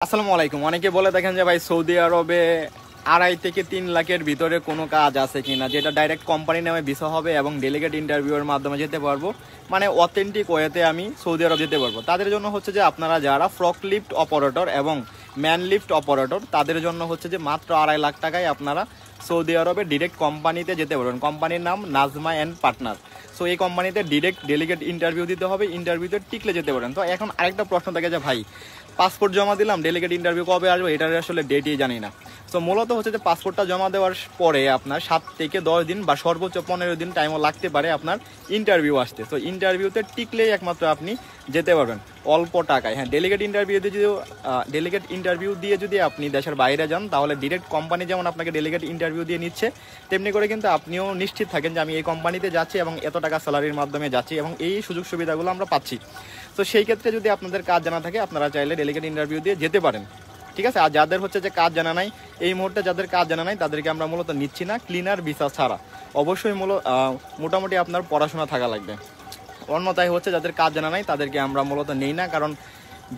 আসসালামু আলাইকুম। অনেকে বলে দেখেন যে ভাই সৌদি আরবে 2.5 থেকে 3 লাখের ভিতরে কোনো কাজ আছে কিনা, যেটা ডাইরেক্ট কোম্পানি নামে ভিসা হবে এবং ডেলিগেট ইন্টারভিউয়ের মাধ্যমে যেতে পারবো, মানে অথেন্টিক ওয়েতে আমি সৌদি আরব যেতে পারবো। তাদের জন্য হচ্ছে যে আপনারা যারা ফ্রক লিফট অপারেটর এবং ম্যান লিফট অপারেটর, তাদের জন্য হচ্ছে যে মাত্র 2.5 লাখ টাকায় আপনারা সৌদি আরবে ডিরেক্ট কোম্পানিতে যেতে পারবেন। কোম্পানির নাম নাজমা অ্যান্ড পার্টনার। সো এই কোম্পানিতে ডিরেক্ট ডেলিগেট ইন্টারভিউ দিতে হবে, ইন্টারভিউতে টিকলে যেতে পারেন। তো এখন আরেকটা প্রশ্ন থাকে যে ভাই পাসপোর্ট জমা দিলাম, ডেলিগেট ইন্টারভিউ কবে আসবে, এটার আসলে ডেটই জানি না। সো মূলত হচ্ছে যে পাসপোর্টটা জমা দেওয়ার পরে আপনার 7 থেকে 10 দিন বা সর্বোচ্চ 15 দিন টাইমও লাগতে পারে আপনার ইন্টারভিউ আসতে। তো ইন্টারভিউতে টিকলেই একমাত্র আপনি যেতে পারবেন অল্প টাকায়। হ্যাঁ, ডেলিগেট ইন্টারভিউ দিয়ে যদি আপনি দেশের বাইরে যান, তাহলে ডিরেক্ট কোম্পানি যেমন আপনাকে ডেলিগেট ইন্টারভিউ দিয়ে নিচ্ছে, তেমনি করে কিন্তু আপনিও নিশ্চিত থাকেন যে আমি এই কোম্পানিতে যাচ্ছি এবং এত টাকা স্যালারির মাধ্যমে যাচ্ছি এবং এই সুযোগ সুবিধাগুলো আমরা পাচ্ছি। তো সেই ক্ষেত্রে যদি আপনাদের কাজ জানা থাকে, আপনারা চাইলে ডেলিগেট ইন্টারভিউ দিয়ে যেতে পারেন, ঠিক আছে। আর যাদের হচ্ছে যে কাজ জানা নাই, এই মুহূর্তে যাদের কাজ জানা নাই তাদেরকে আমরা মূলত নিচ্ছি না ক্লিনার ভিসা ছাড়া। অবশ্যই মোটামুটি আপনার পড়াশোনা থাকা লাগবে। অন্যথায় হচ্ছে যাদের কাজ জানা নাই তাদেরকে আমরা মূলত নেই না, কারণ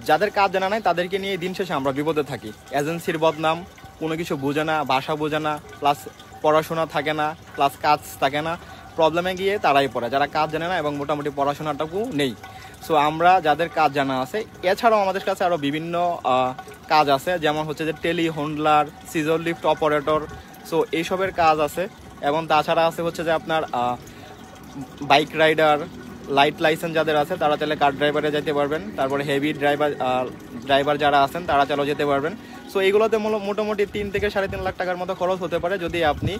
যাদের কাজ জানা নাই তাদেরকে নিয়ে দিন শেষে আমরা বিপদে থাকি। এজেন্সির বদনাম, কোনো কিছু বোঝে না, ভাষা বোঝে না, প্লাস পড়াশোনা থাকে না, প্লাস কাজ থাকে না, প্রবলেমে গিয়ে তারাই পড়ে যারা কাজ জানে না এবং মোটামুটি পড়াশোনাটাকু নেই। সো আমরা যাদের কাজ জানা আছে, এছাড়াও আমাদের কাছে আরও বিভিন্ন কাজ আছে, যেমন হচ্ছে যে telehandler, scissor lift operator, so এইসবের কাজ আছে। এবং তাছাড়া আছে হচ্ছে যে আপনার বাইক রাইডার, লাইট লাইসেন্স যাদের আছে তারা চাইলে কার ড্রাইভারে যেতে পারবেন। তারপরে হেভি ড্রাইভার যারা আছেন তারা চাইলেও যেতে পারবেন। সো এইগুলোতে মোটামুটি 3 থেকে 3.5 লাখ টাকার মতো খরচ হতে পারে যদি আপনি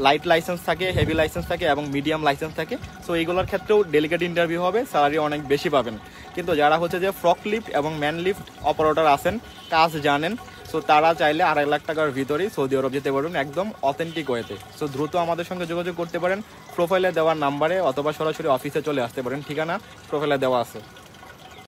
লাইট লাইসেন্স থাকে, হেভি লাইসেন্স থাকে এবং মিডিয়াম লাইসেন্স থাকে। সো এইগুলোর ক্ষেত্রেও ডেলিগেট ইন্টারভিউ হবে, স্যালারি অনেক বেশি পাবেন। কিন্তু যারা হচ্ছে যে ফ্রক লিফট এবং ম্যান লিফট অপারেটর আছেন, কাজ জানেন, সো তারা চাইলে 2.5 লাখ টাকার ভিতরেই সৌদি আরব যেতে পারবেন একদম অথেন্টিক ওয়েতে। সো দ্রুত আমাদের সঙ্গে যোগাযোগ করতে পারেন প্রোফাইলে দেওয়ার নাম্বারে, অথবা সরাসরি অফিসে চলে আসতে পারেন, ঠিকানা প্রোফাইলে দেওয়া আছে।